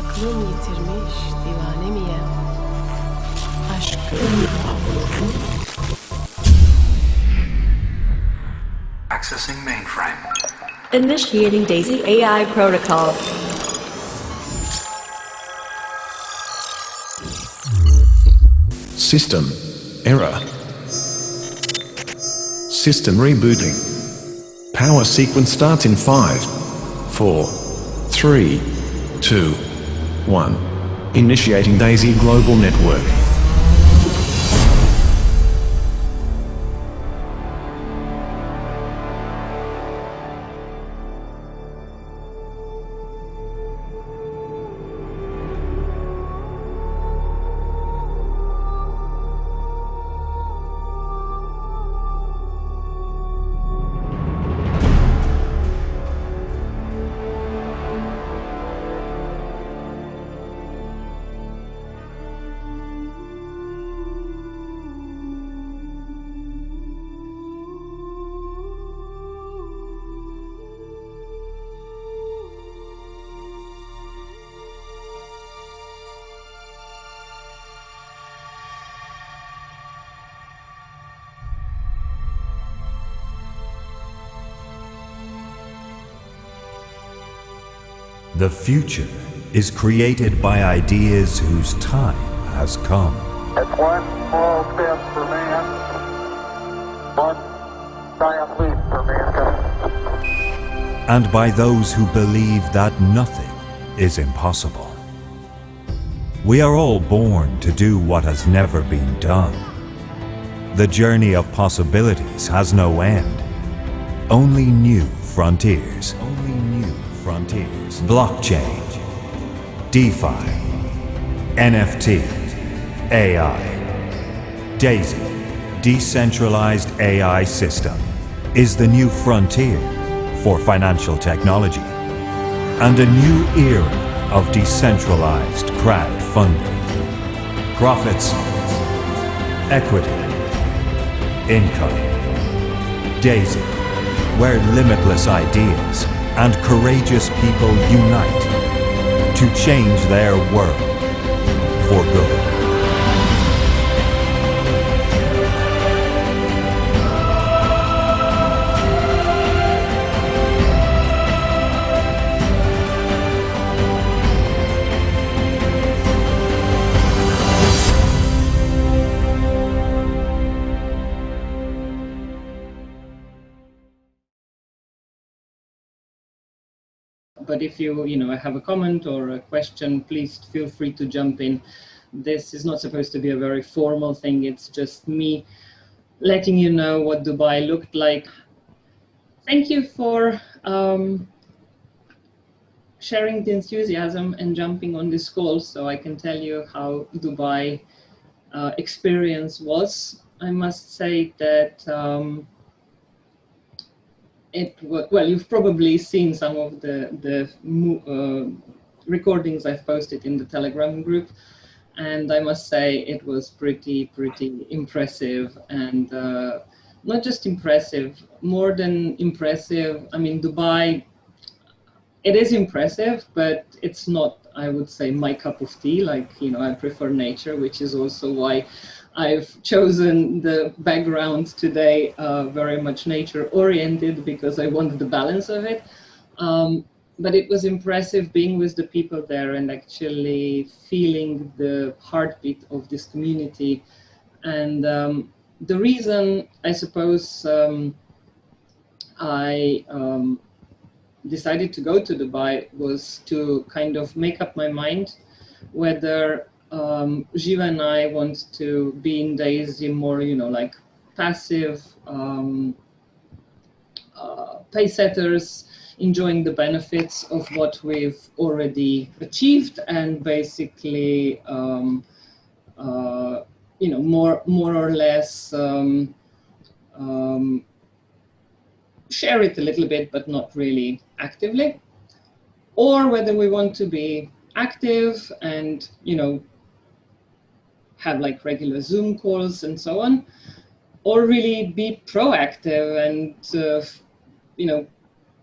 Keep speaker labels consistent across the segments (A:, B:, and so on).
A: Aklım yitirmiş divane miyim? Aşkım.
B: Accessing mainframe.
C: Initiating Daisy AI protocol.
D: System error. System rebooting. Power sequence starts in 5, 4, 3, 2, 1. Initiating Daisy Global Network.
E: The future is created by ideas whose time has come.
F: It's one small step for man, one giant leap for mankind.
E: And by those who believe that nothing is impossible. We are all born to do what has never been done. The journey of possibilities has no end. Only new frontiers. Only new frontiers. Blockchain, DeFi, NFT, AI. Daisy, decentralized AI system, is the new frontier for financial technology and a new era of decentralized crowdfunding. Profits, equity, income. Daisy, where limitless ideas and courageous people unite to change their world for good.
G: But if you have a comment or a question, please feel free to jump in. This is not supposed to be a very formal thing. It's just me letting you know what Dubai looked like. Thank you for sharing the enthusiasm and jumping on this call so I can tell you how Dubai experience was. I must say that well, you've probably seen some of the recordings I've posted in the Telegram group, and I must say it was pretty impressive, and not just impressive, more than impressive. I mean, Dubai, it is impressive, but it's not, I would say, my cup of tea. Like, I prefer nature, which is also why I've chosen the background today very much nature-oriented, because I wanted the balance of it. But it was impressive being with the people there and actually feeling the heartbeat of this community. And the reason, I suppose, I decided to go to Dubai was to kind of make up my mind whether Jiva and I want to be in Daisy more, like passive pace setters, enjoying the benefits of what we've already achieved, and basically, more or less share it a little bit, but not really actively, or whether we want to be active and, have like regular Zoom calls and so on, or really be proactive and,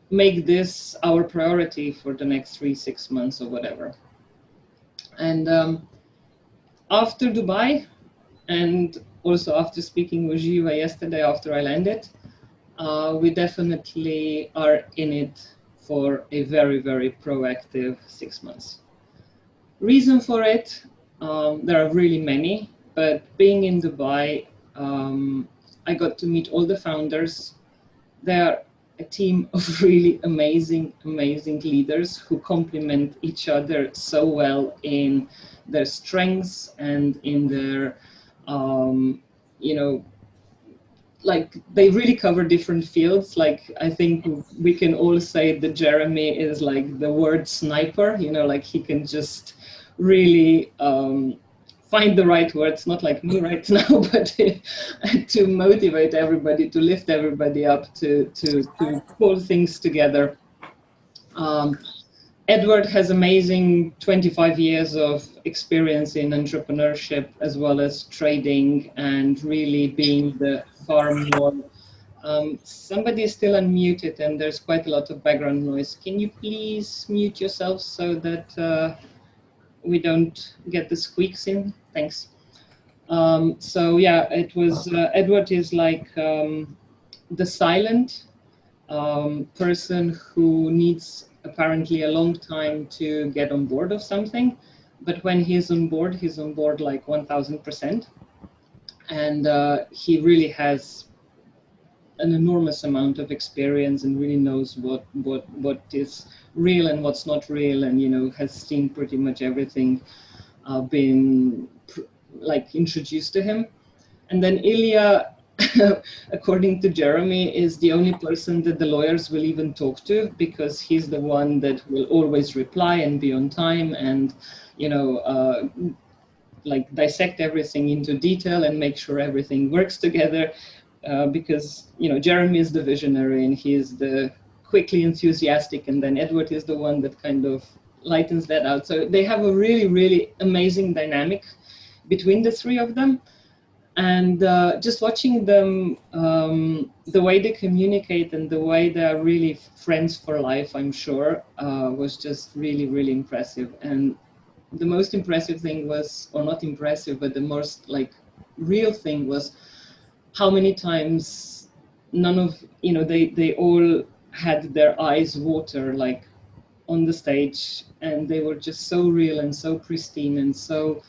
G: make this our priority for the next 3-6 months or whatever. And after Dubai, and also after speaking with Jiva yesterday after I landed, we definitely are in it for a very, very proactive 6 months. Reason for it, there are really many, but being in Dubai, I got to meet all the founders. They're a team of really amazing, amazing leaders who complement each other so well in their strengths and in their, you know, like they really cover different fields. Like I think we can all say that Jeremy is like the word sniper, you know, like he can just really find the right words, not like me right now, but to motivate everybody, to lift everybody up, to pull things together. Edward has amazing 25 years of experience in entrepreneurship as well as trading and really being the far more. Somebody is still unmuted and there's quite a lot of background noise. Can you please mute yourself so that we don't get the squeaks in? Thanks. So yeah, it was, Edward is like the silent person who needs apparently a long time to get on board of something, but when he's on board like 1000%, and he really has an enormous amount of experience and really knows what is real and what's not real, and you know has seen pretty much everything been like introduced to him. And then Ilya, according to Jeremy, is the only person that the lawyers will even talk to, because he's the one that will always reply and be on time and, you know, like dissect everything into detail and make sure everything works together. Because, you know, Jeremy is the visionary and he is the quickly enthusiastic, and then Edward is the one that kind of lightens that out. So they have a really, really amazing dynamic between the three of them. And just watching them, the way they communicate and the way they are really friends for life, I'm sure, was just really, really impressive. And the most impressive thing was, or not impressive, but the most like real thing was how many times none of, you know, they all had their eyes water like on the stage, and they were just so real and so pristine and so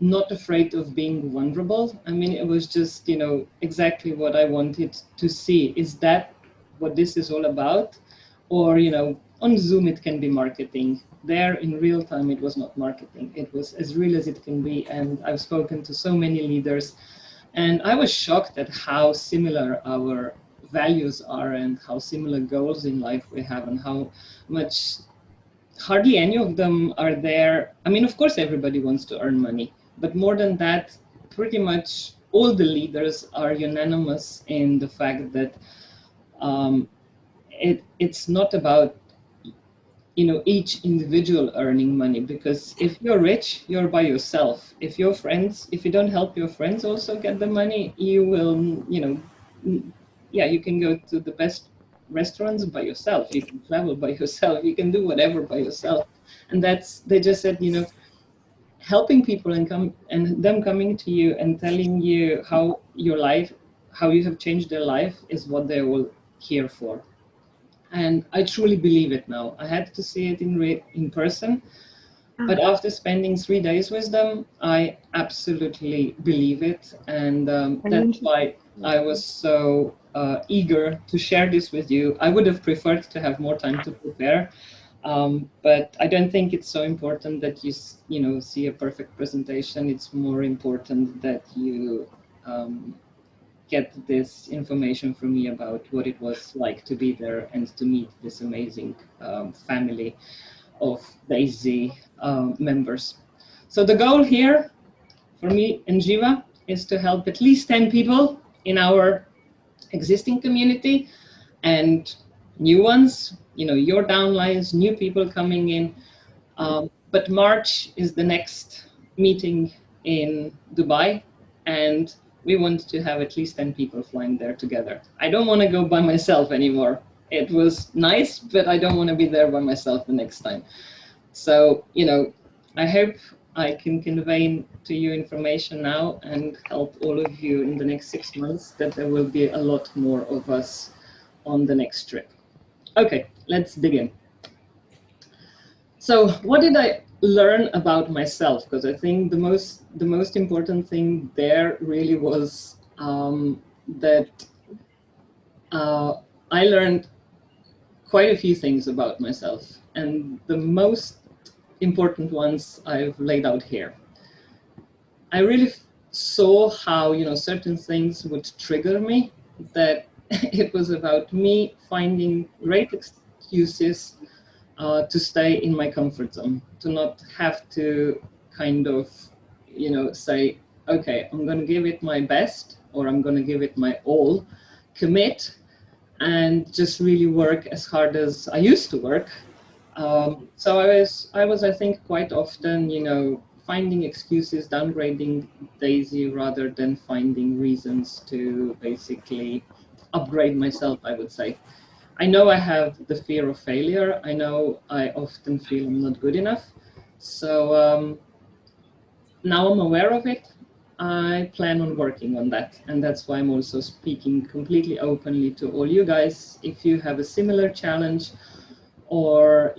G: not afraid of being vulnerable. I mean, it was just, you know, exactly what I wanted to see. Is that what this is all about? Or, you know, on Zoom, it can be marketing. There in real time, it was not marketing. It was as real as it can be. And I've spoken to so many leaders, and I was shocked at how similar our values are and how similar goals in life we have, and how much hardly any of them are there. I mean, of course, everybody wants to earn money, but more than that, pretty much all the leaders are unanimous in the fact that it's not about, you know, each individual earning money, because if you're rich, you're by yourself. If your friends, if you don't help your friends also get the money, you will, you know, yeah, you can go to the best restaurants by yourself, you can travel by yourself, you can do whatever by yourself. And that's, they just said, you know, helping people and them coming to you and telling you how your life, how you have changed their life is what they're all here for. And I truly believe it now. I had to see it in person, but after spending 3 days with them, I absolutely believe it. And that's why I was so eager to share this with you. I would have preferred to have more time to prepare, but I don't think it's so important that you know, see a perfect presentation. It's more important that you get this information from me about what it was like to be there and to meet this amazing family of DAISY members. So the goal here for me and Jiva is to help at least 10 people in our existing community and new ones, you know, your downlines, new people coming in. But March is the next meeting in Dubai, and we want to have at least 10 people flying there together. I don't want to go by myself anymore. It was nice, but I don't want to be there by myself the next time. So, I hope I can convey to you information now and help all of you in the next 6 months, that there will be a lot more of us on the next trip. Okay, let's begin. So what did I learn about myself? Because I think the most important thing there really was that I learned quite a few things about myself, and the most important ones I've laid out here. I really saw how certain things would trigger me, that it was about me finding great excuses to stay in my comfort zone, to not have to kind of say, okay, I'm going to give it my best, or I'm going to give it my all, commit, and just really work as hard as I used to work. So I was, I think, quite often, finding excuses, downgrading Daisy, rather than finding reasons to basically upgrade myself, I would say. I know I have the fear of failure. I know I often feel I'm not good enough. So now I'm aware of it. I plan on working on that. And that's why I'm also speaking completely openly to all you guys. If you have a similar challenge, or,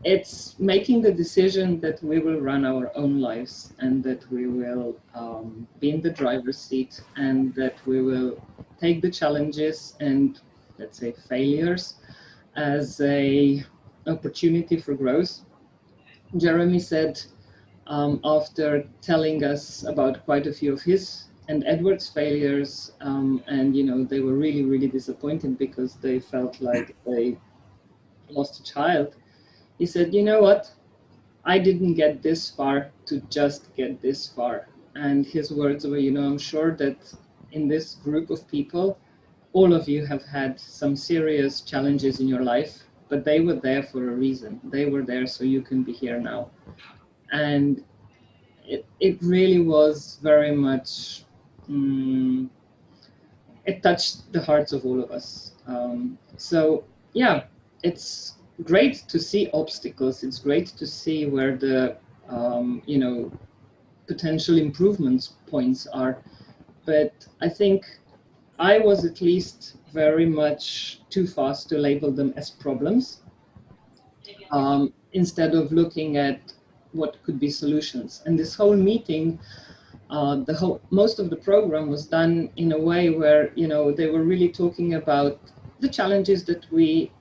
G: it's making the decision that we will run our own lives, and that we will be in the driver's seat, and that we will take the challenges and, let's say, failures as a opportunity for growth. Jeremy said, after telling us about quite a few of his and Edward's failures, and they were really, really disappointed because they felt like they lost a child. He said, you know what? I didn't get this far to just get this far. And his words were, I'm sure that in this group of people, all of you have had some serious challenges in your life, but they were there for a reason. They were there so you can be here now. And it really was very much, it touched the hearts of all of us. So yeah, it's great to see obstacles. It's great to see where the potential improvements points are. But I think I was at least very much too fast to label them as problems, instead of looking at what could be solutions. And this whole meeting, most of the program was done in a way where they were really talking about the challenges that we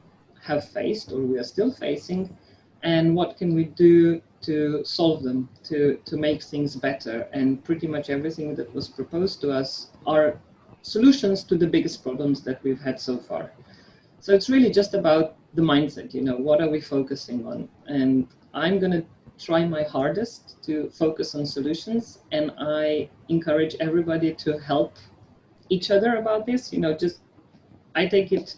G: have faced, or we are still facing, and what can we do to solve them, to make things better. And pretty much everything that was proposed to us are solutions to the biggest problems that we've had so far. So it's really just about the mindset, what are we focusing on? And I'm going to try my hardest to focus on solutions, and I encourage everybody to help each other about this. Just I take it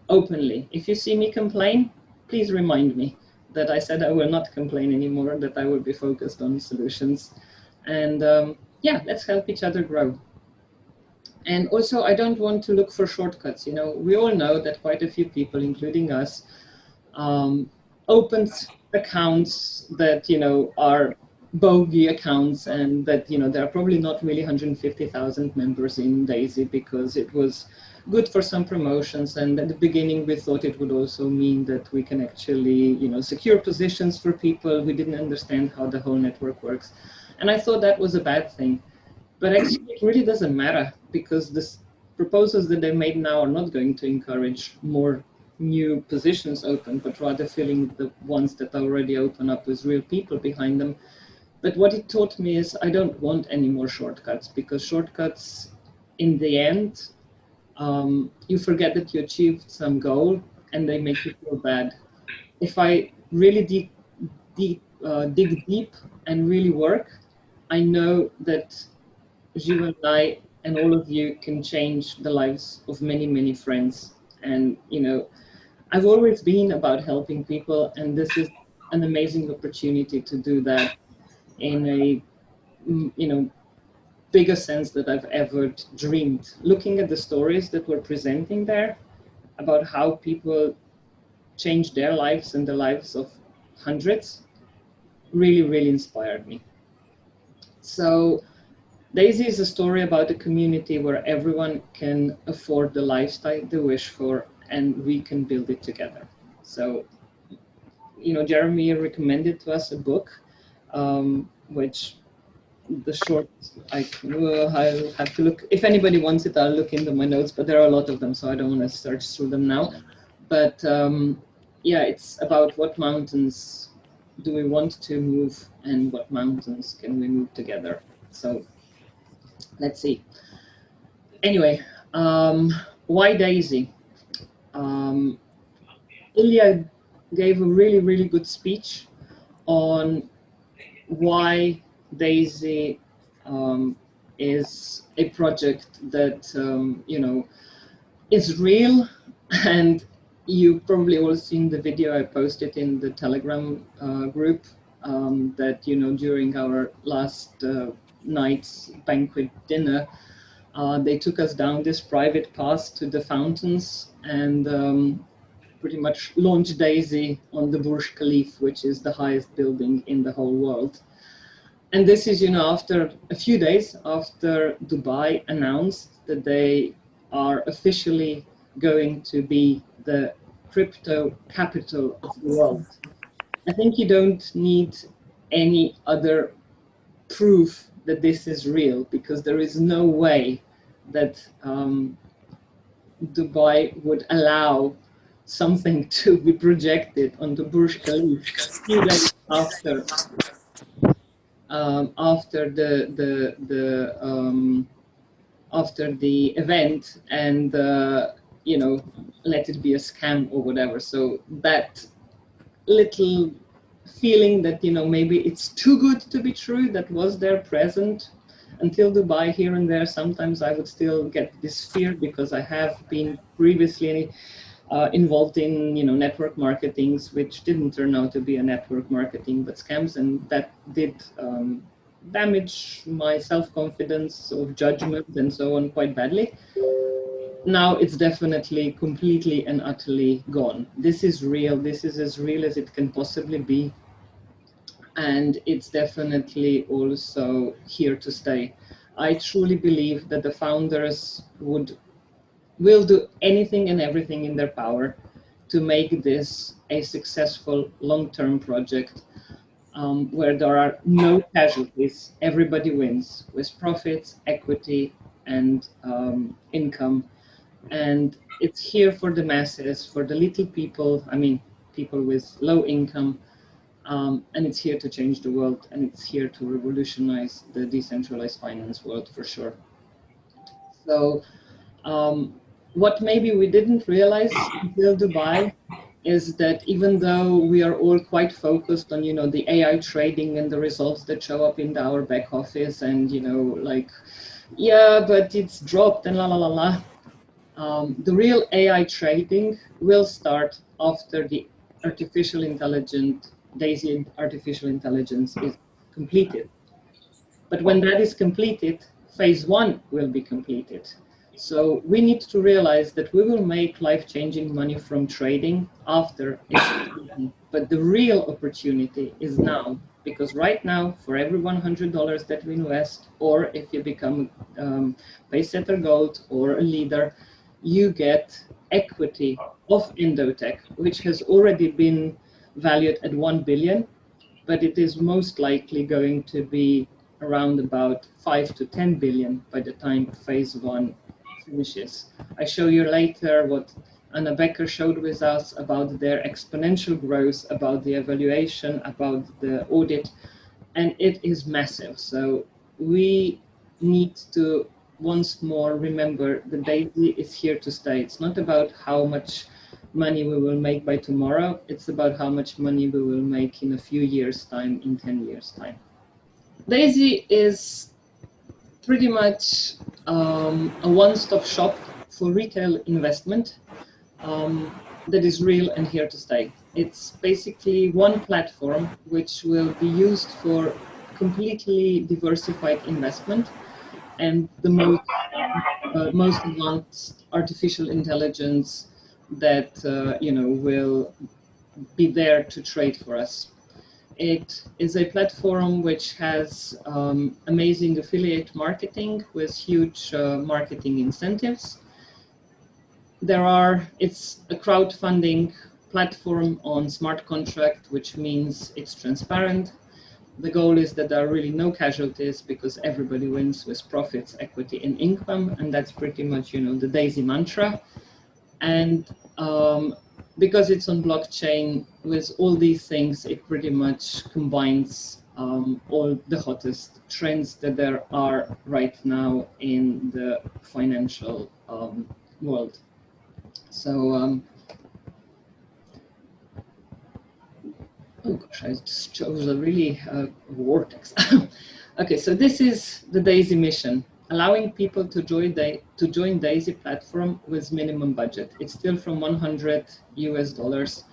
G: openly. If you see me complain, please remind me that I said I will not complain anymore, that I will be focused on solutions. And yeah, let's help each other grow. And also, I don't want to look for shortcuts. We all know that quite a few people, including us, opened accounts that are bogey accounts, and that there are probably not really 150,000 members in Daisy, because it was good for some promotions, and at the beginning we thought it would also mean that we can actually secure positions for people. We didn't understand how the whole network works, and I thought that was a bad thing. But actually it really doesn't matter, because the proposals that they made now are not going to encourage more new positions open, but rather filling the ones that are already open up with real people behind them. But what it taught me is I don't want any more shortcuts, because shortcuts, in the end, you forget that you achieved some goal, and they make you feel bad. If I really dig deep and really work, I know that you and I and all of you can change the lives of many, many friends. And I've always been about helping people, and this is an amazing opportunity to do that in a bigger sense that I've ever dreamed. Looking at the stories that we're presenting there about how people change their lives and the lives of hundreds really, really inspired me. So Daisy is a story about a community where everyone can afford the lifestyle they wish for, and we can build it together. So, Jeremy recommended to us a book, which the short, I'll have to look. If anybody wants it, I'll look into my notes, but there are a lot of them, so I don't want to search through them now. But yeah, it's about what mountains do we want to move and what mountains can we move together. So let's see. Anyway, why Daisy? Ilya gave a really, really good speech on why Daisy is a project that is real, and you probably all seen the video I posted in the Telegram group that during our last night's banquet dinner, they took us down this private path to the fountains and pretty much launched Daisy on the Burj Khalifa, which is the highest building in the whole world. And this is, after a few days after Dubai announced that they are officially going to be the crypto capital of the world. I think you don't need any other proof that this is real, because there is no way that Dubai would allow something to be projected on the Burj Khalifa a few days after after the event, and let it be a scam or whatever. So that little feeling that maybe it's too good to be true, that was there present until Dubai. Here and there sometimes I would still get this fear, because I have been previously involved in network marketings, which didn't turn out to be a network marketing but scams, and that did damage my self-confidence or judgment and so on quite badly. Now it's definitely completely and utterly gone. This is real. This is as real as it can possibly be, and it's definitely also here to stay. I truly believe that the founders will do anything and everything in their power to make this a successful long-term project, where there are no casualties. Everybody wins with profits, equity, and income. And it's here for the masses, for the little people, people with low income, and it's here to change the world, and it's here to revolutionize the decentralized finance world for sure. So what maybe we didn't realize until Dubai is that even though we are all quite focused on the AI trading and the results that show up in our back office, and yeah, but it's dropped and la la la la. The real AI trading will start after the Daisy artificial intelligence is completed. But when that is completed, phase 1 will be completed. So we need to realize that we will make life-changing money from trading after it's completed. But the real opportunity is now, because right now, for every $100 that we invest, or if you become Pacesetter Gold or a leader, you get equity of Endotech, which has already been valued at 1 billion, but it is most likely going to be around about 5 to 10 billion by the time phase 1 finishes. I show you later what Anna Becker showed with us about their exponential growth, about the evaluation, about the audit, and it is massive. So we need to once more remember that Daisy is here to stay. It's not about how much money we will make by tomorrow, it's about how much money we will make in a few years' time, in 10 years' time. Daisy is pretty much a one-stop shop for retail investment that is real and here to stay. It's basically one platform which will be used for completely diversified investment, and the most advanced artificial intelligence that will be there to trade for us. It is a platform which has amazing affiliate marketing with huge marketing incentives. It's a crowdfunding platform on smart contract, which means it's transparent. The goal is that there are really no casualties because everybody wins with profits, equity, and income, and that's pretty much the DAISY mantra. And because it's on blockchain, with all these things, it pretty much combines all the hottest trends that there are right now in the financial world. So, oh gosh, I just chose a really vortex. Okay, so this is the DAISY mission, allowing people to join DAISY platform with minimum budget. It's still from $100 US.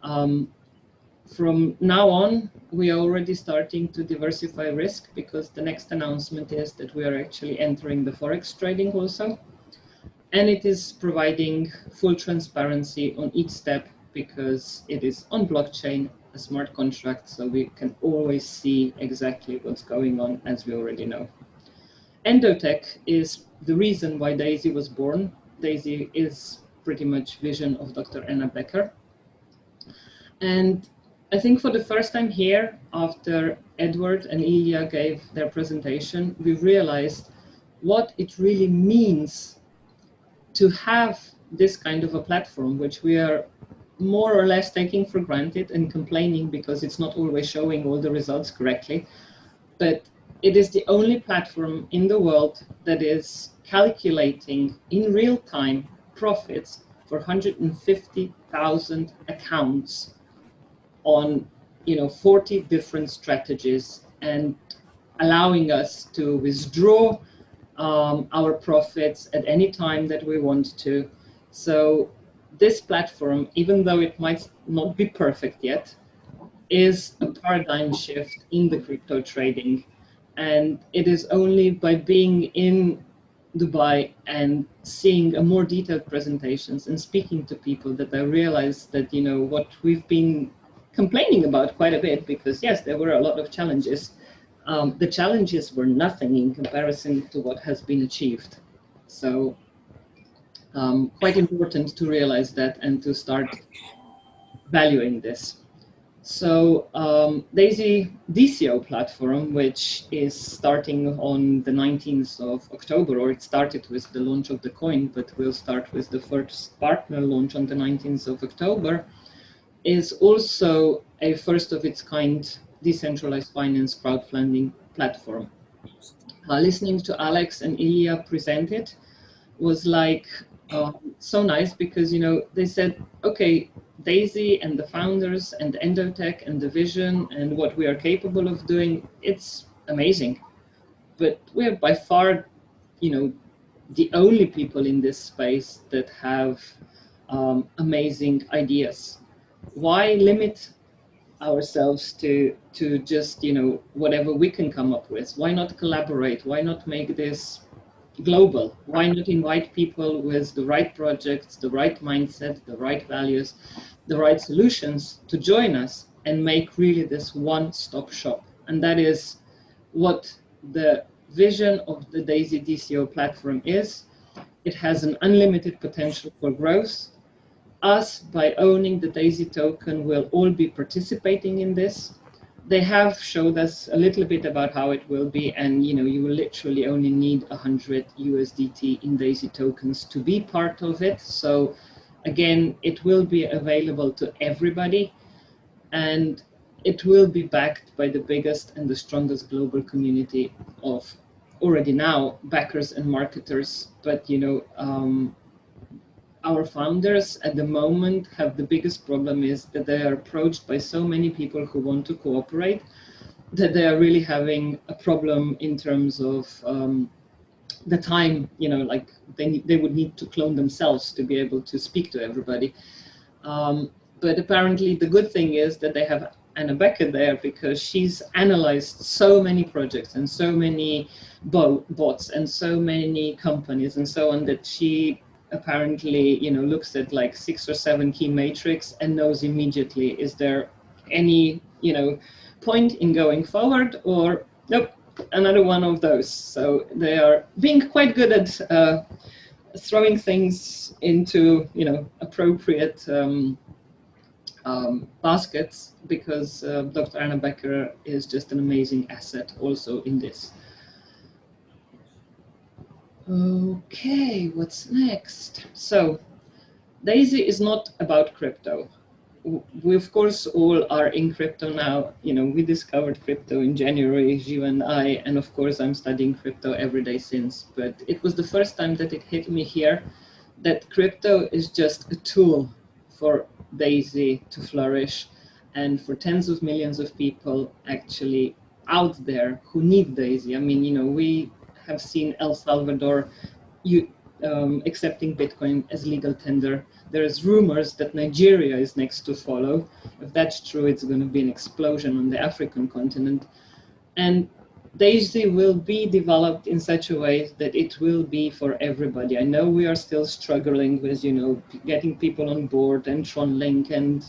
G: From now on, we are already starting to diversify risk because the next announcement is that we are actually entering the Forex trading also. And it is providing full transparency on each step because it is on blockchain, a smart contract, so we can always see exactly what's going on, as we already know. Endotech is the reason why DAISY was born. DAISY is pretty much vision of Dr. Anna Becker. And I think for the first time here, after Edward and Ilya gave their presentation, we've realized what it really means to have this kind of a platform, which we are more or less taking for granted and complaining because it's not always showing all the results correctly. But it is the only platform in the world that is calculating in real time profits for 150,000 accounts on 40 different strategies and allowing us to withdraw our profits at any time that we want to. So this platform, even though it might not be perfect yet, is a paradigm shift in the crypto trading. And it is only by being in Dubai and seeing a more detailed presentations and speaking to people that I realized that, what we've been complaining about quite a bit, because yes, there were a lot of challenges. The challenges were nothing in comparison to what has been achieved. So quite important to realize that and to start valuing this. So DAISY DCO platform, which is starting on the 19th of October, or it started with the launch of the coin, but we'll start with the first partner launch on the 19th of October, is also a first of its kind decentralized finance crowdfunding platform. Listening to Alex and Ilya present it was like so nice because, they said, okay, DAISY and the founders and Endotech and the vision and what we are capable of doing, it's amazing. But we're by far, the only people in this space that have amazing ideas. Why limit ourselves to just, whatever we can come up with? Why not collaborate? Why not make this global? Why not invite people with the right projects, the right mindset, the right values, the right solutions to join us and make really this one-stop shop? And that is what the vision of the DAISY DCO platform is. It has an unlimited potential for growth. Us, by owning the DAISY token, will all be participating in this. They have showed us a little bit about how it will be, and you will literally only need 100 USDT in DAISY tokens to be part of it. So again, it will be available to everybody, and it will be backed by the biggest and the strongest global community of already now backers and marketers. But our founders at the moment have the biggest problem is that they are approached by so many people who want to cooperate that they are really having a problem in terms of the time, like they would need to clone themselves to be able to speak to everybody. But apparently the good thing is that they have Anna Becker there because she's analyzed so many projects and so many bots and so many companies and so on that she apparently, looks at like 6 or 7 key matrix and knows immediately, is there any, point in going forward, or nope, another one of those. So they are being quite good at throwing things into, appropriate baskets, because Dr. Anna Becker is just an amazing asset also in this. Okay, what's next? So DAISY is not about crypto. We of course all are in crypto now. We discovered crypto in January, Gio and I, and of course I'm studying crypto every day since. But it was the first time that it hit me here that crypto is just a tool for DAISY to flourish, and for tens of millions of people actually out there who need DAISY. I mean, we have seen El Salvador accepting Bitcoin as legal tender. There's rumors that Nigeria is next to follow. If that's true, it's going to be an explosion on the African continent. And DAISY will be developed in such a way that it will be for everybody. I know we are still struggling with, getting people on board and TronLink and,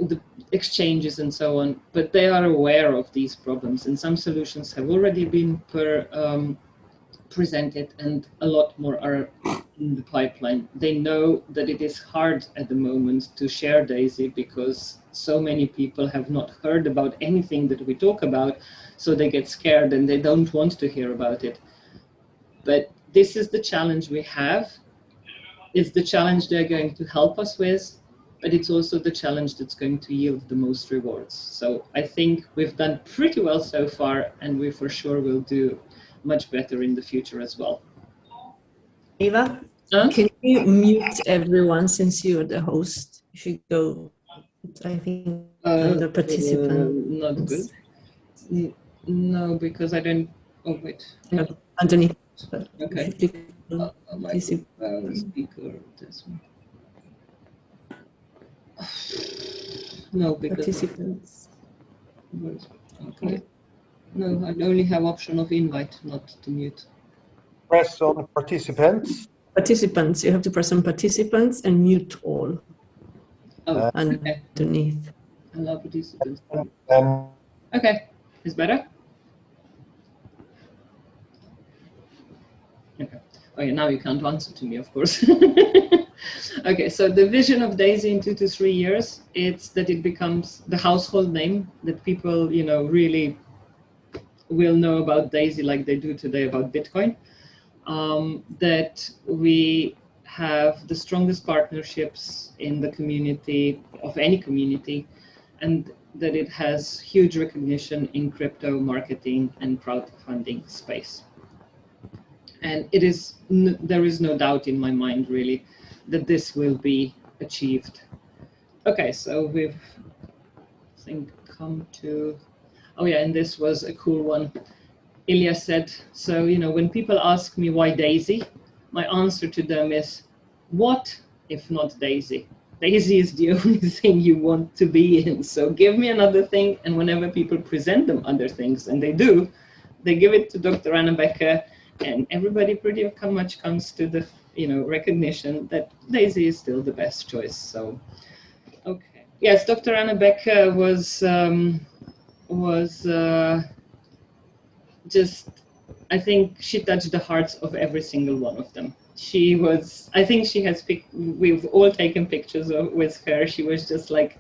G: the exchanges and so on, but they are aware of these problems, and some solutions have already been presented, and a lot more are in the pipeline. They know that it is hard at the moment to share DAISY because so many people have not heard about anything that we talk about, so they get scared and they don't want to hear about it. But this is the challenge we have. It's the challenge they're going to help us with, but it's also the challenge that's going to yield the most rewards. So I think we've done pretty well so far, and we for sure will do much better in the future as well.
C: Eva, can you mute everyone since you're the host? You should go, I think, under participant.
G: Not good. No, because I don't. Oh, wait.
C: No, underneath.
G: Okay. Speaker. This one. No, because
C: participants.
G: Okay. No, I only have option of invite, not to mute.
H: Press on participants.
C: Participants. You have to press on participants and mute all.
G: Oh, okay.
C: Underneath.
G: Allow participants. Okay, is better? Okay. Oh yeah, now you can't answer to me, of course. Okay, so the vision of DAISY in 2 to 3 years, it's that it becomes the household name, that people, really will know about DAISY like they do today about Bitcoin. That we have the strongest partnerships in the community, of any community, and that it has huge recognition in crypto marketing and crowdfunding space. And it is, there is no doubt in my mind really that this will be achieved. Okay, so we've, I think, come to, oh yeah, and this was a cool one. Ilya said, so, when people ask me why DAISY, my answer to them is, what if not DAISY? DAISY is the only thing you want to be in. So give me another thing. And whenever people present them other things, and they do, they give it to Dr. Anna Becker, and everybody pretty much comes to the recognition that DAISY is still the best choice. So, okay. Yes, Dr. Anna Becker was just, I think she touched the hearts of every single one of them. She was, I think she has, we've all taken pictures with her. She was just like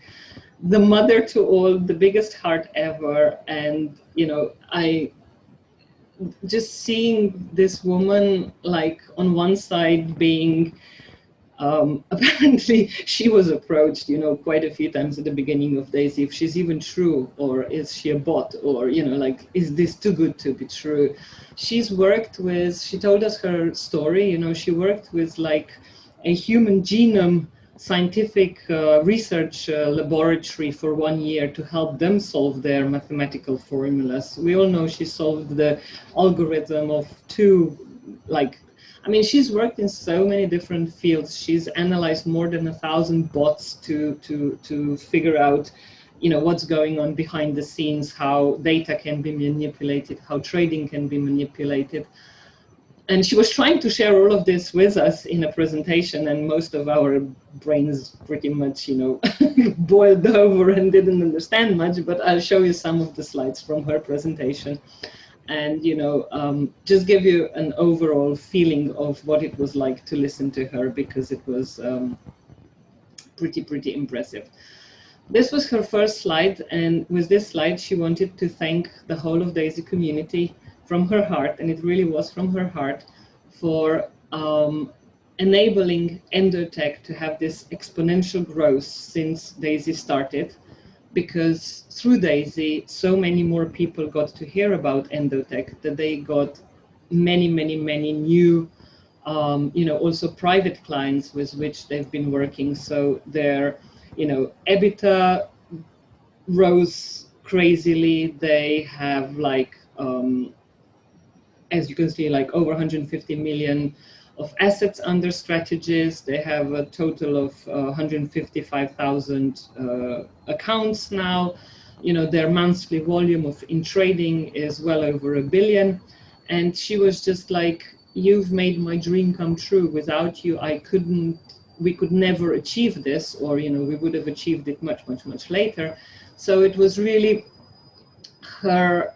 G: the mother to all, the biggest heart ever. And, I just seeing this woman, like on one side being, apparently she was approached, quite a few times at the beginning of DAISY, if she's even true, or is she a bot, or, like, is this too good to be true? She's worked with, she told us her story, she worked with like a human genome scientific research laboratory for 1 year to help them solve their mathematical formulas. We all know she solved the algorithm of she's worked in so many different fields. She's analyzed more than 1,000 bots to figure out, what's going on behind the scenes, how data can be manipulated, how trading can be manipulated. And she was trying to share all of this with us in a presentation, and most of our brains pretty much, boiled over and didn't understand much, but I'll show you some of the slides from her presentation and, just give you an overall feeling of what it was like to listen to her, because it was pretty impressive. This was her first slide, and with this slide, she wanted to thank the whole of DAISY community from her heart, and it really was from her heart, for enabling Endotech to have this exponential growth since DAISY started, because through DAISY, so many more people got to hear about Endotech that they got many new, also private clients with which they've been working. So their, EBITDA rose crazily. They have as you can see, over 150 million of assets under strategies. They have a total of 155,000 accounts now. Their monthly volume in trading is well over 1 billion. And she was just like, you've made my dream come true. Without you, we could never achieve this, or, we would have achieved it much later. So it was really her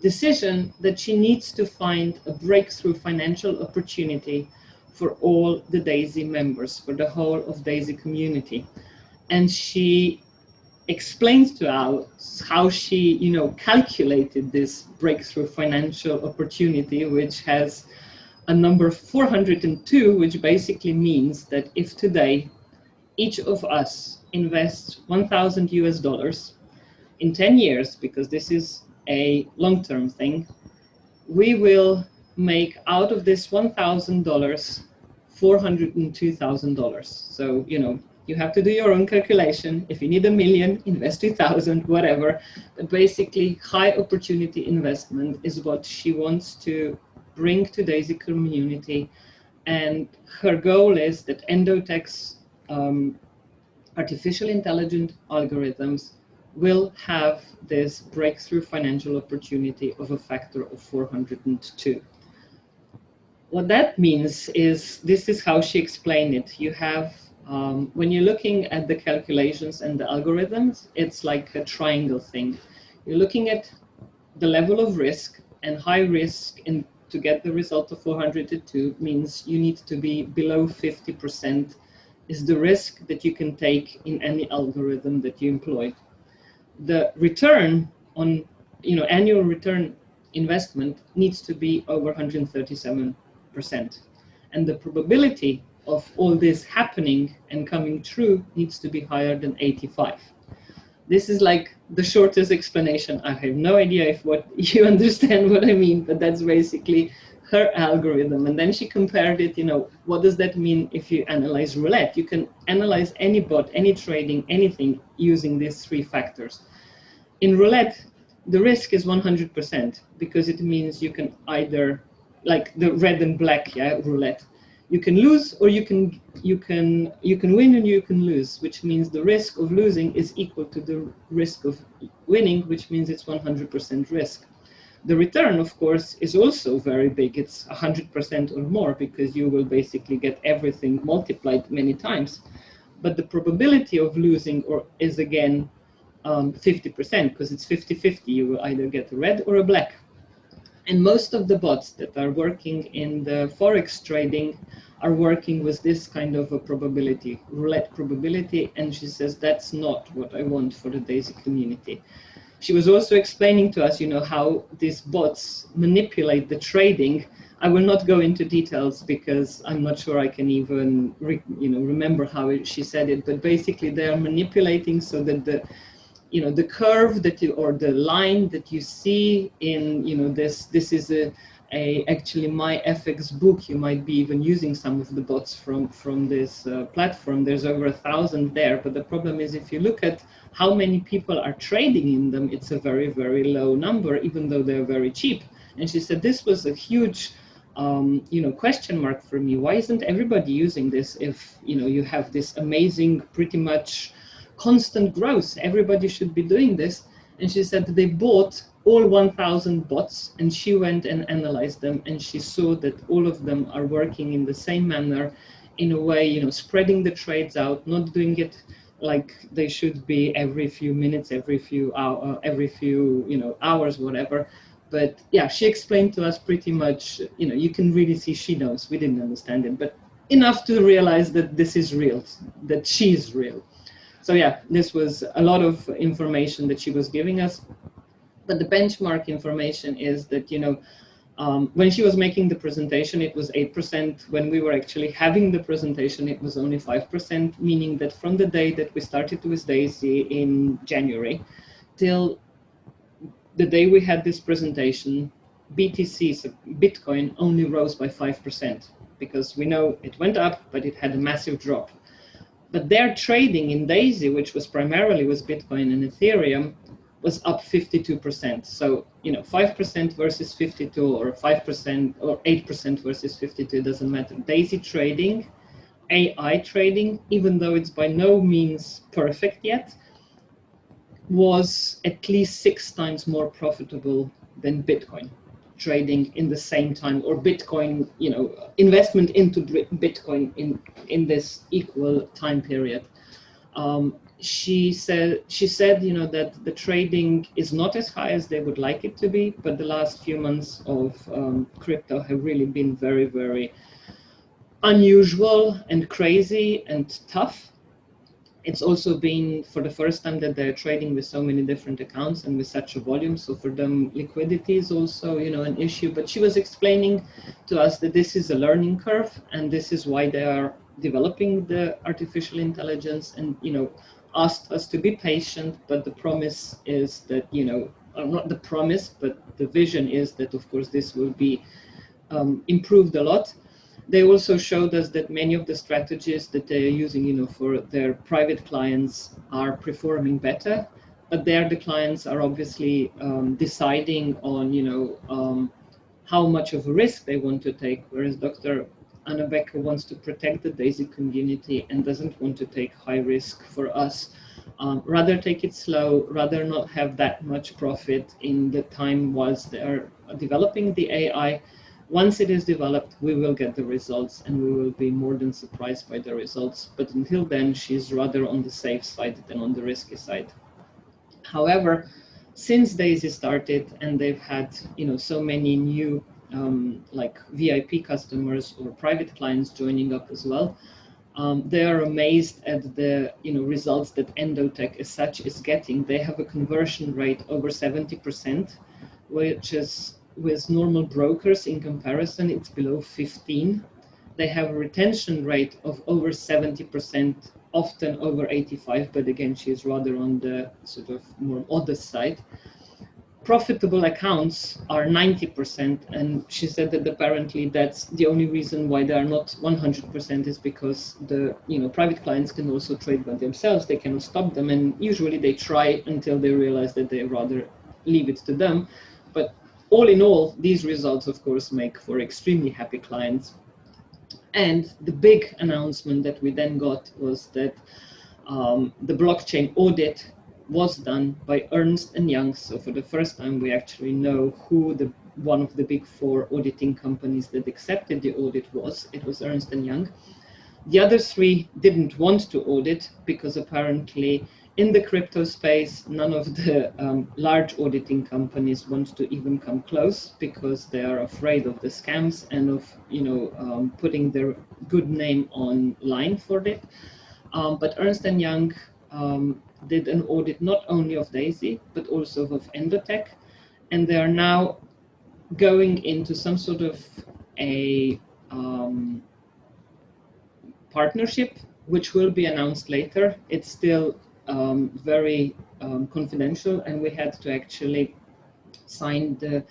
G: decision that she needs to find a breakthrough financial opportunity for all the DAISY members, for the whole of DAISY community. And she explains to us how she, calculated this breakthrough financial opportunity, which has a number 402, which basically means that if today each of us invests $1,000 in 10 years, because this is a long-term thing, we will make out of this $1,000 $402,000. So, you have to do your own calculation. If you need $1 million, invest 2,000, whatever. But basically, high opportunity investment is what she wants to bring to DAISY community. And her goal is that Endotech's artificial intelligent algorithms will have this breakthrough financial opportunity of a factor of 402. What that means is, this is how she explained it. You have, when you're looking at the calculations and the algorithms, it's like a triangle thing. You're looking at the level of risk, and high risk to get the result of 402 means you need to be below 50% is the risk that you can take in any algorithm that you employ. The return on, annual return investment needs to be over 137%. And the probability of all this happening and coming true needs to be higher than 85. This is like the shortest explanation. I have no idea if you understand what I mean, but that's basically her algorithm. And then she compared it, what does that mean if you analyze roulette? You can analyze any bot, any trading, anything using these three factors. In roulette, the risk is 100%, because it means you can either, like the red and black, roulette. You can lose, or you can win and you can lose, which means the risk of losing is equal to the risk of winning, which means it's 100% risk. The return, of course, is also very big. It's 100% or more, because you will basically get everything multiplied many times. But the probability of losing is again 50%, because it's 50-50. You will either get a red or a black. And most of the bots that are working in the Forex trading are working with this kind of a probability, roulette probability. And she says, that's not what I want for the DAISY community. She was also explaining to us, how these bots manipulate the trading. I will not go into details, because I'm not sure I can even remember how she said it. But basically, they are manipulating so that the curve or the line that you see in, this is actually my FX book. You might be even using some of the bots from this platform. There's over 1,000 there. But the problem is, if you look at how many people are trading in them, it's a very, very low number, even though they're very cheap. And she said, this was a huge question mark for me. Why isn't everybody using this if, you have this amazing, pretty much constant growth? Everybody should be doing this. And she said they bought all 1,000 bots, and she went and analyzed them, and she saw that all of them are working in the same manner, in a way, you know, spreading the trades out, not doing it like they should be every few minutes, every few hours, whatever. But yeah, she explained to us pretty much, you know, you can really see she knows. We didn't understand it, but enough to realize that this is real, that she's real. So yeah, this was a lot of information that she was giving us. But the benchmark information is that, you know, when she was making the presentation, it was 8%. When we were actually having the presentation, it was only 5%, meaning that from the day that we started with Daisy in January till the day we had this presentation, BTC, so Bitcoin, only rose by 5%, because we know it went up, but it had a massive drop. But their trading in Daisy, which was primarily with Bitcoin and Ethereum, was up 52%. So, you know, 5% versus 52, or 5% or 8% versus 52, it doesn't matter. Daisy trading, AI trading, even though it's by no means perfect yet, was at least 6 times more profitable than Bitcoin trading in the same time, or Bitcoin, you know, investment into Bitcoin in this equal time period. She said, you know, that the trading is not as high as they would like it to be, but the last few months of crypto have really been very, very unusual and crazy and tough. It's also been for the first time that they're trading with so many different accounts and with such a volume. So for them, liquidity is also, you know, an issue. But she was explaining to us that this is a learning curve, and this is why they are developing the artificial intelligence, and, you know, asked us to be patient. But the promise is that, you know, not the promise, but the vision is that, of course, this will be improved a lot. They also showed us that many of the strategies that they are using, you know, for their private clients are performing better, but there the clients are obviously deciding on, you know, how much of a risk they want to take, whereas Dr. Anna Becker wants to protect the Daisy community and doesn't want to take high risk for us. Rather take it slow, rather not have that much profit in the time whilst they are developing the AI. Once it is developed, we will get the results, and we will be more than surprised by the results. But until then, she's rather on the safe side than on the risky side. However, since Daisy started, and they've had, you know, so many new like VIP customers or private clients joining up as well, they are amazed at the, you know, results that Endotech as such is getting. They have a conversion rate over 70%, which is, with normal brokers in comparison, it's below 15. They have a retention rate of over 70%, often over 85, but again, she's rather on the sort of more modest side. Profitable accounts are 90%, and she said that apparently that's the only reason why they are not 100% is because the, you know, private clients can also trade by themselves. They cannot stop them, and usually they try until they realize that they rather leave it to them. But all in all, these results, of course, make for extremely happy clients. And the big announcement that we then got was that the blockchain audit was done by Ernst & Young. So for the first time, we actually know who the one of the big 4 auditing companies that accepted the audit was. It was Ernst & Young. The other 3 didn't want to audit because apparently in the crypto space, none of the large auditing companies want to even come close because they are afraid of the scams and of, you know, putting their good name online for it. But Ernst & Young did an audit not only of Daisy, but also of Endotech. And they are now going into some sort of a partnership, which will be announced later. It's still very confidential, and we had to actually sign the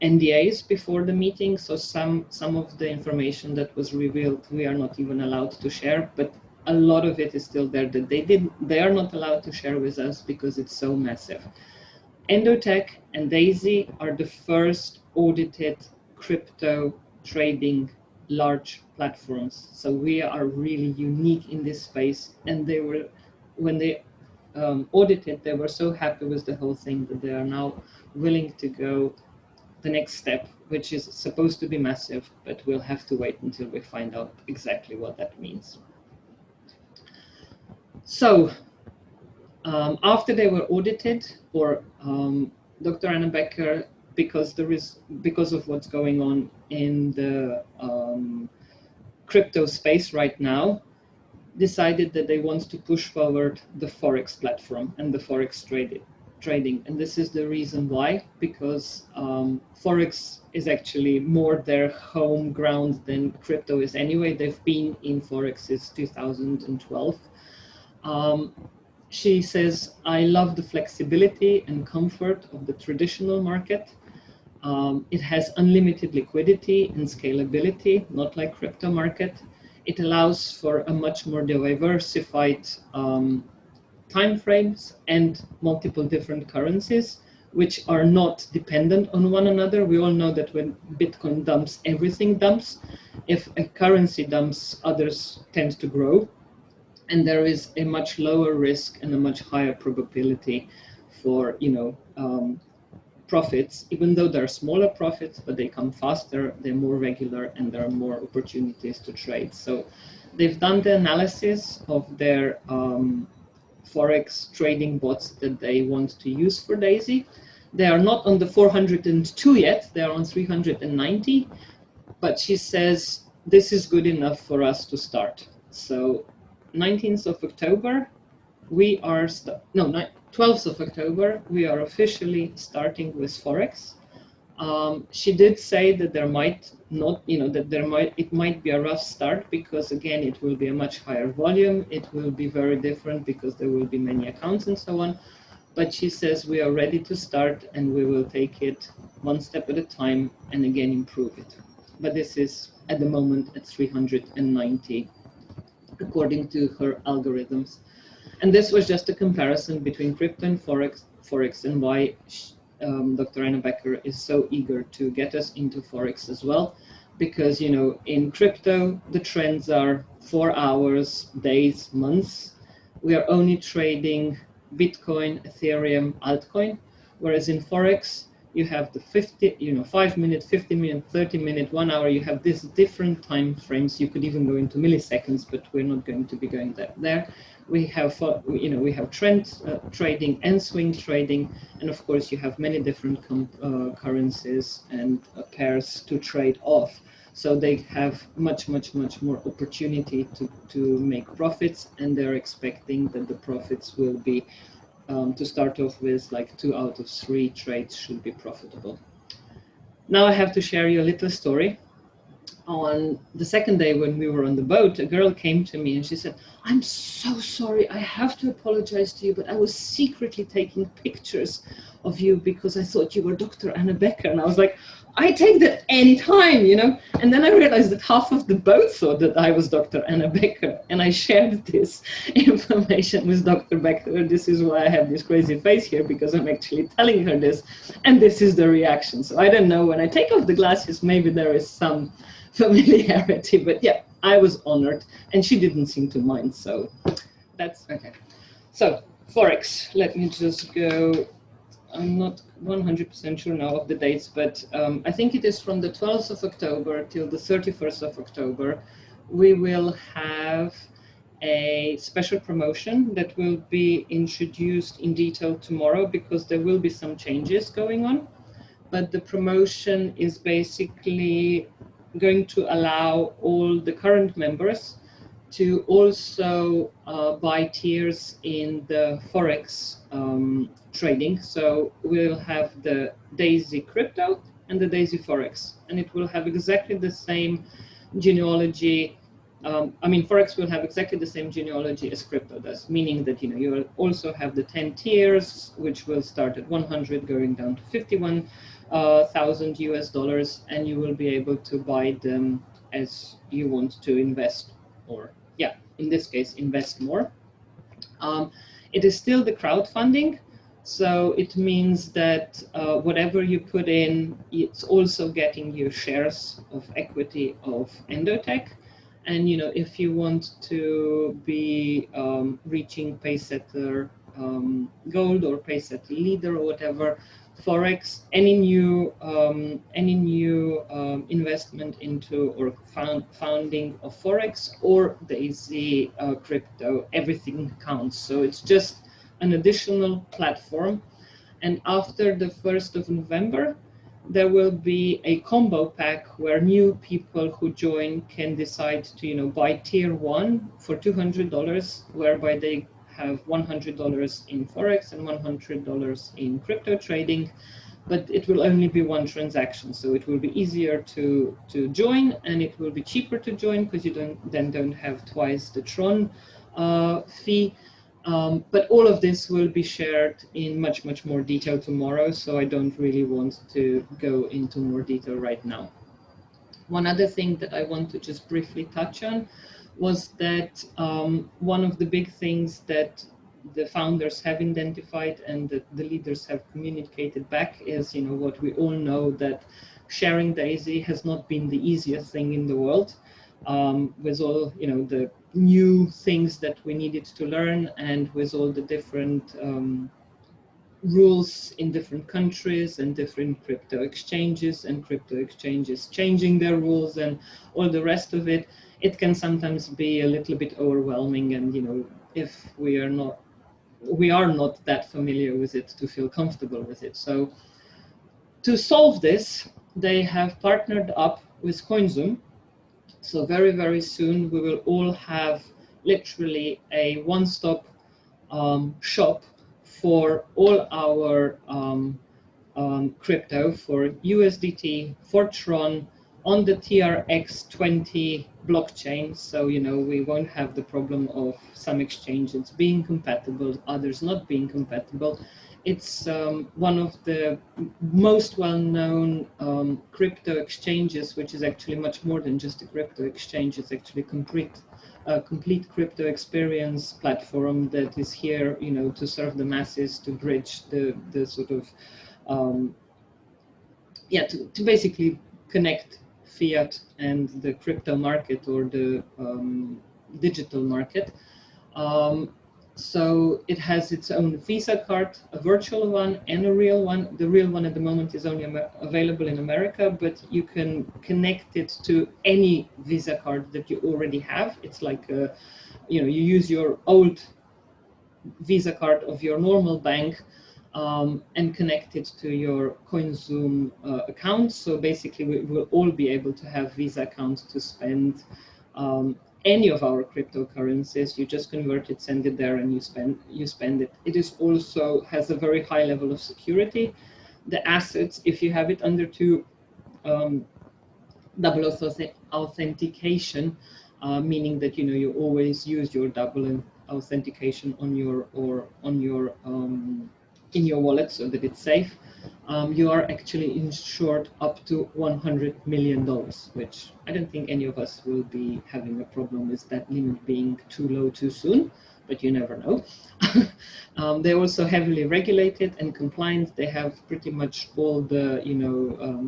G: NDAs before the meeting. So some of the information that was revealed, we are not even allowed to share, but a lot of it is still there that they are not allowed to share with us because it's so massive. Endotech and Daisy are the first audited crypto trading large platforms. So we are really unique in this space. And they were, when they audited, they were so happy with the whole thing that they are now willing to go the next step, which is supposed to be massive, but we'll have to wait until we find out exactly what that means. So after they were audited, or Dr. Anna Becker, because of what's going on in the crypto space right now, decided that they want to push forward the Forex platform and the Forex trading. And this is the reason why, because Forex is actually more their home ground than crypto is anyway. They've been in Forex since 2012. She says, I love the flexibility and comfort of the traditional market. It has unlimited liquidity and scalability, not like crypto market. It allows for a much more diversified time frames and multiple different currencies, which are not dependent on one another. We all know that when Bitcoin dumps, everything dumps. If a currency dumps, others tend to grow. And there is a much lower risk and a much higher probability for, profits, even though there are smaller profits, but they come faster, they're more regular, and there are more opportunities to trade. So they've done the analysis of their Forex trading bots that they want to use for Daisy. They are not on the 402 yet, they are on 390, but she says this is good enough for us to start. So 19th of October, we are, 12th of October, we are officially starting with Forex. She did say that there might not, it might be a rough start, because again, it will be a much higher volume. It will be very different because there will be many accounts and so on. But she says we are ready to start, and we will take it one step at a time and again improve it. But this is at the moment at 390, according to her algorithms. And this was just a comparison between crypto and Forex, and why Dr. Anna Becker is so eager to get us into Forex as well. Because, in crypto, the trends are 4 hours, days, months. We are only trading Bitcoin, Ethereum, altcoin, whereas in Forex, you have the 5 minute, 50 minute, 30 minute, 1 hour. You have these different time frames. You could even go into milliseconds, but we're not going to be going there. We have, we have trend trading and swing trading, and of course you have many different currencies and pairs to trade off. So they have much more opportunity to make profits, and they're expecting that the profits will be, to start off with, like 2 out of 3 trades should be profitable. Now I have to share you a little story. On the second day when we were on the boat, a girl came to me and she said, I'm so sorry, I have to apologize to you, but I was secretly taking pictures of you because I thought you were Dr. Anna Becker. And I was like, I take that anytime, And then I realized that half of the boat thought that I was Dr. Anna Becker, and I shared this information with Dr. Becker. This is why I have this crazy face here, because I'm actually telling her this, and this is the reaction. So I don't know, when I take off the glasses, maybe there is some familiarity, but yeah, I was honored, and she didn't seem to mind, so that's okay. So Forex, let me just go. I'm not 100% sure now of the dates, but I think it is from the 12th of October till the 31st of October. We will have a special promotion that will be introduced in detail tomorrow, because there will be some changes going on. But the promotion is basically going to allow all the current members to also buy tiers in the Forex trading. So we'll have the Daisy Crypto and the Daisy Forex, and it will have exactly the same genealogy. Forex will have exactly the same genealogy as crypto does, meaning that you will also have the 10 tiers, which will start at 100, going down to 51,000 US dollars, and you will be able to buy them as you want to invest, or in this case, invest more. It is still the crowdfunding, so it means that whatever you put in, it's also getting you shares of equity of Endotech. And if you want to be reaching Paysetter gold or pays at the leader or whatever, Forex, any new investment into or founding of Forex or Daisy crypto, everything counts. So it's just an additional platform. And after the 1st of November, there will be a combo pack where new people who join can decide to, buy tier 1 for $200, whereby they have $100 in Forex and $100 in crypto trading, but it will only be one transaction. So it will be easier to join, and it will be cheaper to join because you don't have twice the Tron fee. But all of this will be shared in much, much more detail tomorrow, so I don't really want to go into more detail right now. One other thing that I want to just briefly touch on was that one of the big things that the founders have identified and that the leaders have communicated back is, what we all know, that sharing Daisy has not been the easiest thing in the world. With all the new things that we needed to learn, and with all the different rules in different countries and different crypto exchanges changing their rules and all the rest of it, it can sometimes be a little bit overwhelming, and if we are not that familiar with it to feel comfortable with it. So to solve this, they have partnered up with CoinZoom. So very, very soon we will all have literally a one-stop shop for all our crypto, for USDT, for Tron, on the TRX20 blockchain. So, we won't have the problem of some exchanges being compatible, others not being compatible. It's one of the most well-known crypto exchanges, which is actually much more than just a crypto exchange. It's actually a complete crypto experience platform that is here, to serve the masses, to bridge the sort of, to basically connect fiat and the crypto market or the digital market. So it has its own Visa card, a virtual one and a real one. The real one at the moment is only available in America, but you can connect it to any Visa card that you already have. It's like, you use your old Visa card of your normal bank and connect it to your CoinZoom account. So basically we will all be able to have Visa accounts to spend any of our cryptocurrencies. You just convert it, send it there, and you spend it. It is also has a very high level of security. The assets, if you have it under double authentication, meaning that you always use your double authentication on your in your wallet so that it's safe. You are actually insured up to $100 million, which I don't think any of us will be having a problem with that limit being too low too soon, but you never know. They're also heavily regulated and compliant. They have pretty much all the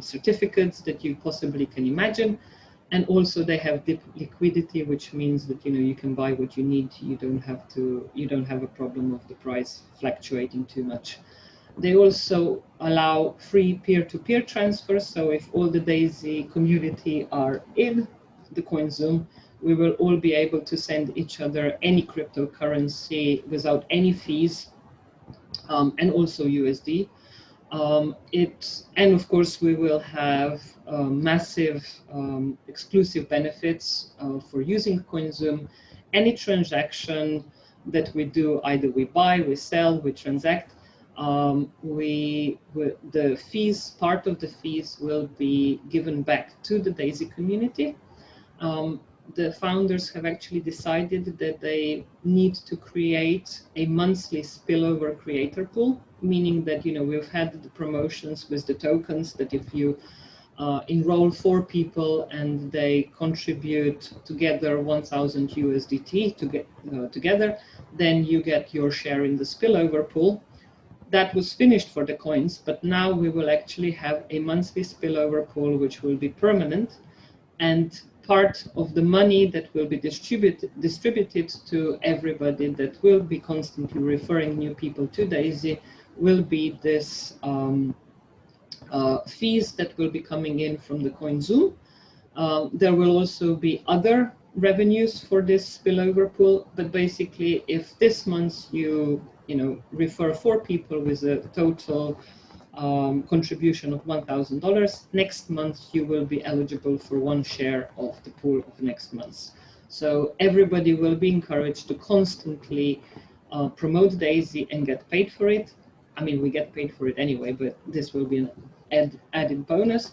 G: certificates that you possibly can imagine. And also they have deep liquidity, which means that you can buy what you need. You don't have a problem of the price fluctuating too much. They also allow free peer-to-peer transfers. So if all the Daisy community are in the CoinZoom, we will all be able to send each other any cryptocurrency without any fees, and also USD. And of course we will have massive exclusive benefits for using CoinZoom. Any transaction that we do, either we buy, we sell, we transact, the fees, part of the fees will be given back to the Daisy community. The founders have actually decided that they need to create a monthly spillover creator pool, meaning that we've had the promotions with the tokens that if you enroll 4 people and they contribute together 1,000 USDT to get together, then you get your share in the spillover pool. That was finished for the coins, but now we will actually have a monthly spillover pool which will be permanent, and part of the money that will be distributed to everybody that will be constantly referring new people to Daisy will be this fees that will be coming in from the CoinZoom. There will also be other revenues for this spillover pool, but basically if this month you refer 4 people with a total contribution of $1,000, next month you will be eligible for 1 share of the pool of next month. So everybody will be encouraged to constantly promote Daisy and get paid for it. I mean, we get paid for it anyway, but this will be an added bonus,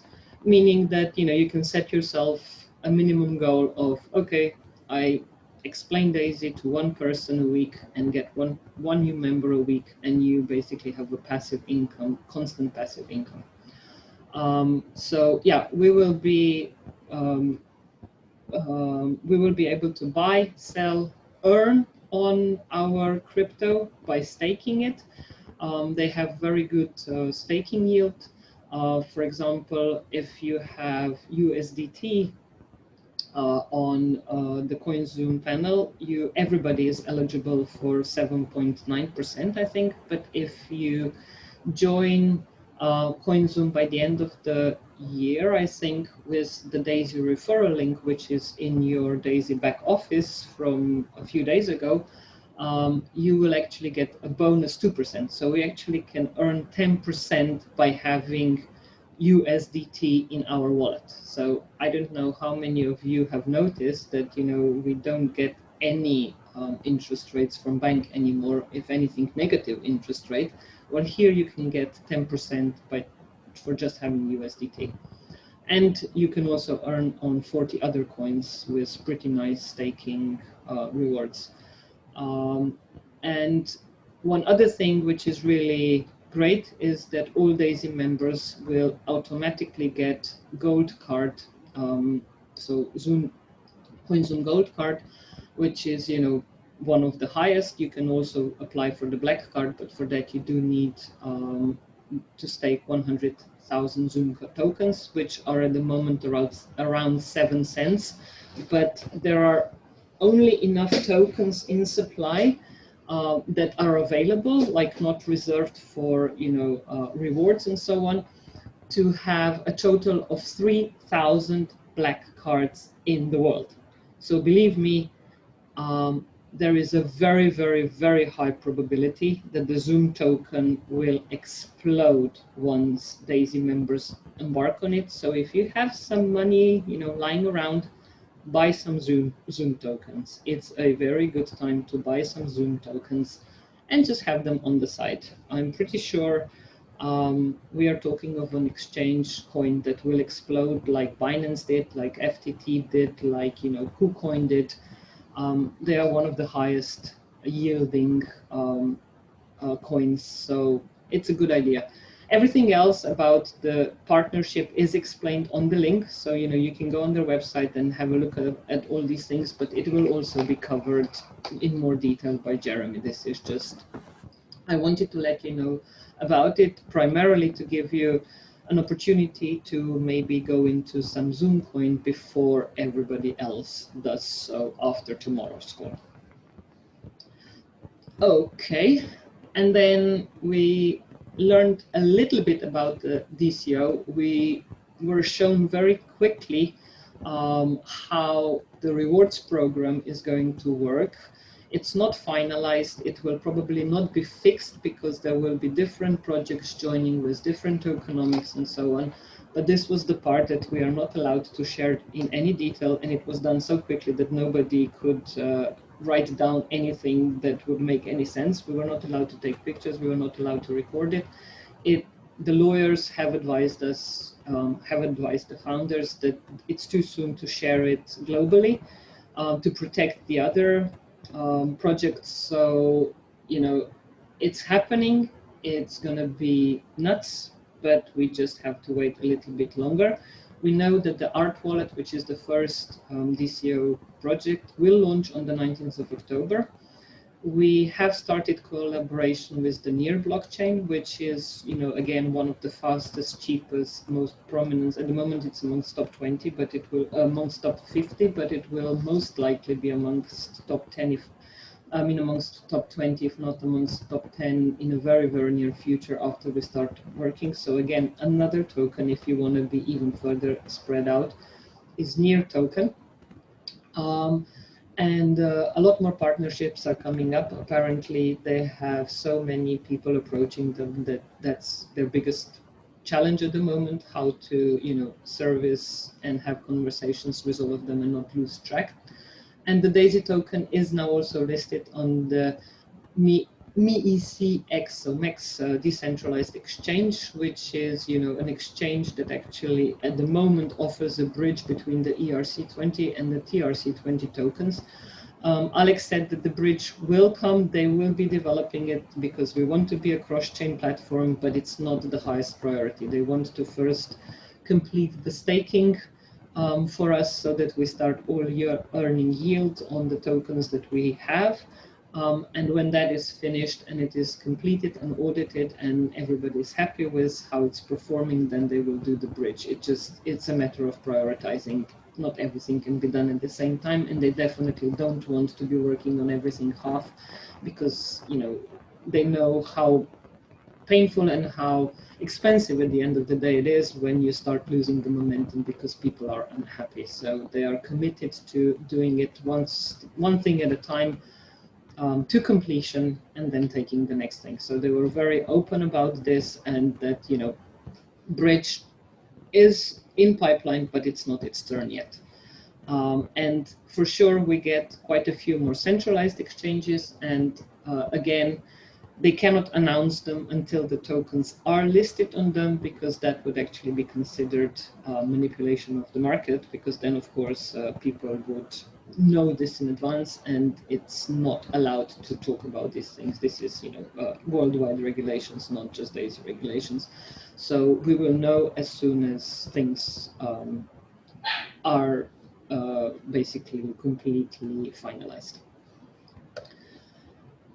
G: meaning that you can set yourself a minimum goal of, okay, I explain Daisy to 1 person a week and get one new member a week, and you basically have a passive income, constant passive income. So yeah, we will be able to buy, sell, earn on our crypto by staking it. They have very good staking yield. For example, if you have USDT on the CoinZoom panel, everybody is eligible for 7.9%, I think. But if you join CoinZoom by the end of the year, I think, with the Daisy referral link, which is in your Daisy back office from a few days ago, you will actually get a bonus 2%. So we actually can earn 10% by having USDT in our wallet. So I don't know how many of you have noticed that we don't get any interest rates from bank anymore, if anything negative interest rate. Well, here you can get 10% for just having USDT. And you can also earn on 40 other coins with pretty nice staking rewards. And one other thing which is really great is that all Daisy members will automatically get gold card, so CoinZoom gold card, which is one of the highest. You can also apply for the black card, but for that you do need to stake 100,000 Zoom tokens, which are at the moment around 7 cents. But there are only enough tokens in supply that are available, like not reserved for rewards and so on, to have a total of 3,000 black cards in the world. So believe me, there is a very, very, very high probability that the Zoom token will explode once Daisy members embark on it. So if you have some money lying around, buy some Zoom tokens. It's a very good time to buy some Zoom tokens and just have them on the side. I'm pretty sure we are talking of an exchange coin that will explode like Binance did, like FTT did, like KuCoin did. They are one of the highest yielding coins, so it's a good idea. Everything else about the partnership is explained on the link, so you can go on their website and have a look at all these things, but it will also be covered in more detail by Jeremy. This is just, I wanted to let you know about it, primarily to give you an opportunity to maybe go into some Zoom coin before everybody else does so after tomorrow's call. Okay, and then we learned a little bit about the DCO. We were shown very quickly how the rewards program is going to work. It's not finalized. It will probably not be fixed because there will be different projects joining with different tokenomics and so on. But this was the part that we are not allowed to share in any detail, and it was done so quickly that nobody could write down anything that would make any sense. We were not allowed to take pictures. We were not allowed to record it. The lawyers have advised us, have advised the founders that it's too soon to share it globally to protect the other projects. So, it's happening. It's going to be nuts, but we just have to wait a little bit longer. We know that the Art Wallet, which is the first DCO project, will launch on the 19th of October. we have started collaboration with the Near blockchain, which is, again, one of the fastest, cheapest, most prominent. At the moment, it's amongst top 20, but it will amongst top 50, but it will most likely be amongst top 10 if. Amongst top 20, if not amongst top 10 in a very, very near future after we start working. So again, another token, if you want to be even further spread out, is Near token. And a lot more partnerships are coming up. Apparently, they have so many people approaching them that that's their biggest challenge at the moment, how to, service and have conversations with all of them and not lose track. And the DAISY token is now also listed on the MECX, so MEX decentralized exchange, which is, an exchange that actually at the moment offers a bridge between the ERC20 and the TRC20 tokens. Alex said that the bridge will come, they will be developing it because we want to be a cross-chain platform, but it's not the highest priority. They want to first complete the staking for us so that we start all year earning yield on the tokens that we have. And when that is finished and it is completed and audited and everybody is happy with how it's performing, then they will do the bridge. It's a matter of prioritizing. Not everything can be done at the same time, and they definitely don't want to be working on everything half because, they know how painful and how expensive at the end of the day it is when you start losing the momentum because people are unhappy. So they are committed to doing it one thing at a time to completion and then taking the next thing. So they were very open about this and that, bridge is in pipeline, but it's not its turn yet. And for sure, we get quite a few more centralized exchanges. And again, they cannot announce them until the tokens are listed on them, because that would actually be considered manipulation of the market, because then, of course, people would know this in advance, and it's not allowed to talk about these things. This is, worldwide regulations, not just DAISY regulations. So we will know as soon as things are basically completely finalized.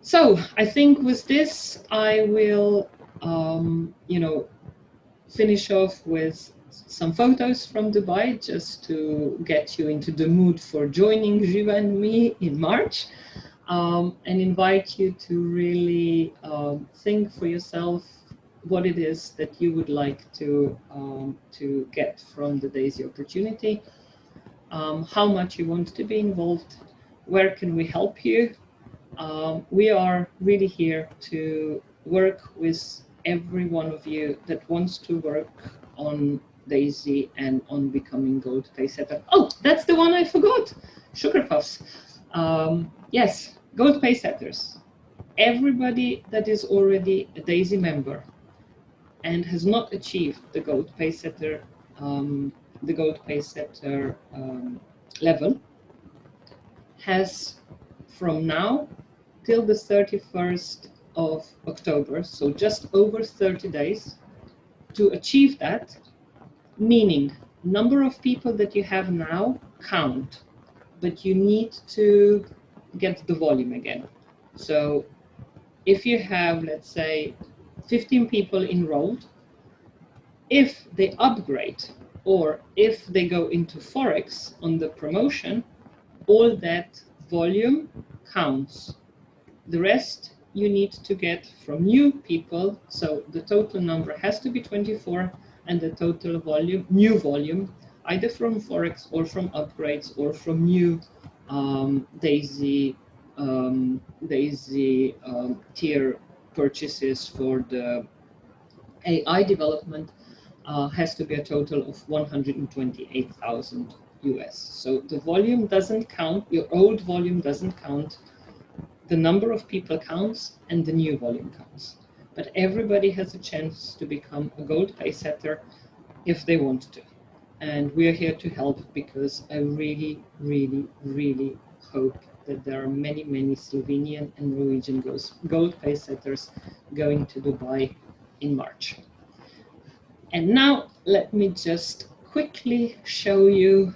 G: So I think with this, I will, finish off with some photos from Dubai, just to get you into the mood for joining Jiva and me in March, and invite you to really think for yourself what it is that you would like to get from the DAISY opportunity, how much you want to be involved, where can we help you. We are really here to work with every one of you that wants to work on DAISY and on becoming Gold Paysetter. Oh, that's the one I forgot. Sugar Puffs. Yes, Gold Paysetters. Everybody that is already a DAISY member and has not achieved the Gold Paysetter level has, from now till the 31st of October, so just over 30 days, to achieve that, meaning number of people that you have now count, but you need to get the volume again. So if you have, let's say, 15 people enrolled, if they upgrade or if they go into Forex on the promotion, all that volume counts. The rest you need to get from new people. So the total number has to be 24, and the total volume, new volume, either from Forex or from upgrades or from new DAISY tier purchases for the AI development, has to be a total of 128,000 US. So the volume doesn't count, your old volume doesn't count, the number of people counts, and the new volume counts. But everybody has a chance to become a Gold Paysetter if they want to. And we are here to help, because I really, really, really hope that there are many, many Slovenian and Norwegian Gold Paysetters going to Dubai in March. And now let me just quickly show you